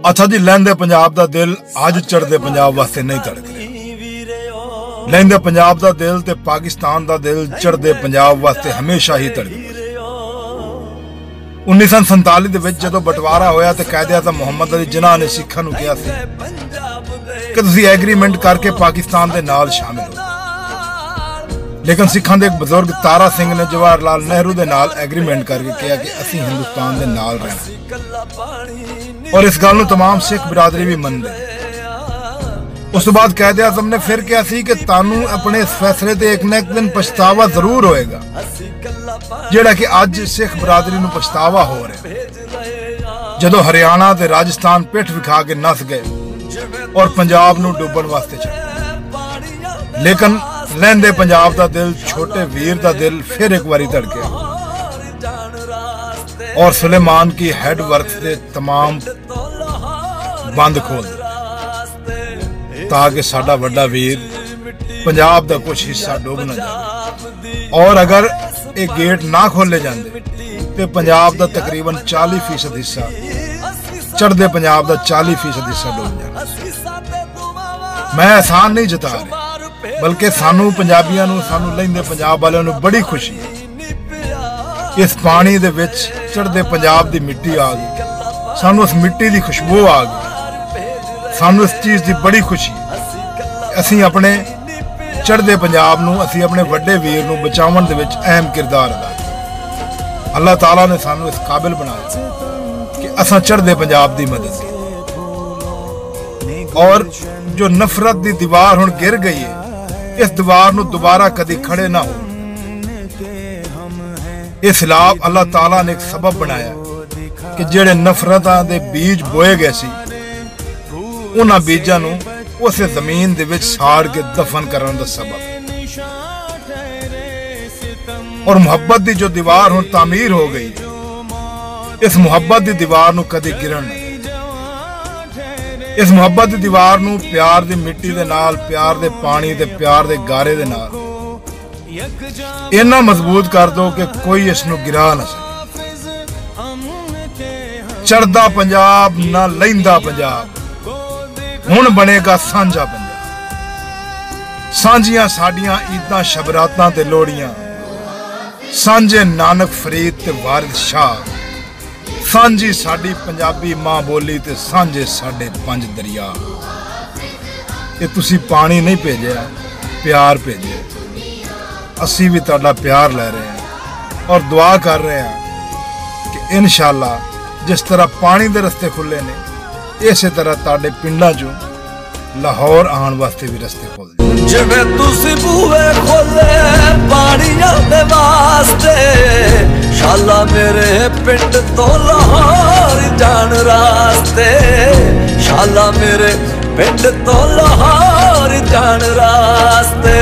अच्छा जी, लैंदे पंजाब दा दिल अज चढ़दे पंजाब वास्ते नहीं धड़क रहा। लैंदे पंजाब दा दिल ते पाकिस्तान दा दिल चढ़दे पंजाब वास्ते हमेशा ही धड़क। 1947 दे विच जदों बंटवारा होया ते कायदे-आज़म मुहम्मद अली जिन्ना ने सिखां नूं कहा सी कि तुसीं एग्रीमेंट करके पाकिस्तान दे नाल शामिल हो, लेकिन सिखां दे एक बुजुर्ग तारा सिंह ने जवाहर लाल नेहरू दे नाल एग्रीमेंट करके कहा कि असीं हिंदुस्तान दे नाल रहना, और इस गल नूं तमाम सिख बिरादरी भी मनदे। उस तो बाद कायदे-आज़म ने फिर कहा सी कि तानू अपने इस फैसले ते एक न एक दिन पछतावा जरूर होएगा, जिहड़ा कि अज सिख बिरादरी नूं पछतावा हो रहा जदों हरियाणा ते राजस्थान पिठ विखा के नस गए और पंजाब नूं डुबण वास्ते चले। लेकिन लैंदे पंजाब दा दिल, छोटे वीर दा दिल फिर एक बारी धड़के और सुलेमान की हेड वर्क से तमाम बंद खोल दे ताकि साडा वड्डा वीर पंजाब दा कुछ हिस्सा डूब न जाए। और अगर ये गेट ना खोले जाते तो पंजाब दा तकरीबन 40% हिस्सा, चढ़दे पंजाब दा 40% हिस्सा डूब जाए। मैं एहसान नहीं जता रहा, बल्कि सानू पंजाबियां नू, सानू लैंदे पंजाब वालियां नू बड़ी खुशी है। इस पानी दे विच चढ़दे पंजाब दी मिट्टी आ गई, सानू उस मिट्टी दी खुशबू आ गई, सानू इस चीज दी बड़ी खुशी है। असीं अपने चढ़दे पंजाब नू, असीं अपने वड्डे वीर नू बचावन दे विच अहम किरदार अदा किया। अल्लाह ताला ने सानू इस काबिल बनाया कि असां चढ़दे पंजाब दी मदद की। और जो नफरत दी दीवार हुण गिर गई है, इस दीवार नू दोबारा कदी खड़े ना हो। इस खिलाफ अल्लाह ताला ने एक सबब बनाया कि जेड़े नफरतां दे बीज बोए गए सी, उन्हां बीजां नू उस जमीन दे विच साड़ के दफन करन दा सबब। और मुहब्बत दी जो दीवार हुण तामीर हो गई, इस मुहब्बत दी दीवार नू कदी गिरन ना। इस मुहब्बत दी दीवार नू प्यार दी मिट्टी दे नाल, प्यार दे पानी ते प्यार दे गारे दे नाल इन्ना मजबूत कर दो कि कोई इसनू गिरा ना सके। चढ़दा पंजाब ना लैंदा पंजाब, हुण बनेगा सांझा पंजाब। सांझियां साडियां ईदां, शबरातां ते लोहड़ियां, सांझे नानक फरीद ते वारिद शाह, सांझी साडी पंजाबी मां बोली ते सांझे साडे 5 दरिया। ये तुसी पानी नहीं भेजिया, प्यार भेजे। असी भी तुहाडा प्यार ले रहे हैं और दुआ कर रहे हैं कि इंशाअल्लाह जिस तरह पानी दे रस्ते खुले ने, इस तरह तुहाडे पिंडां चों लाहौर आने वास्ते भी रस्ते खुल जाए। जिवें तुसी बूहे खोले पानियां दे वास्ते, शाला मेरे पिंड तो लाहौर जान रास्ते, शाला मेरे पिंड तो लाहौर जान रास्ते।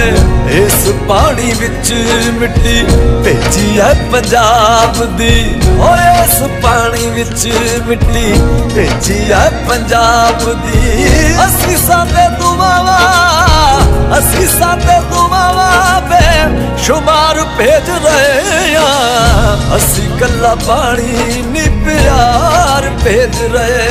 इस पानी विच मिट्टी भेजी है पंजाब दी, ओ इस पानी विच मिट्टी भेजी है पंजाब दी। असी साडे दुआवां, असी साडे दुआवां बेशुमार भेज रहे हैं, असी कल्ला पानी नहीं प्यार भेज रहे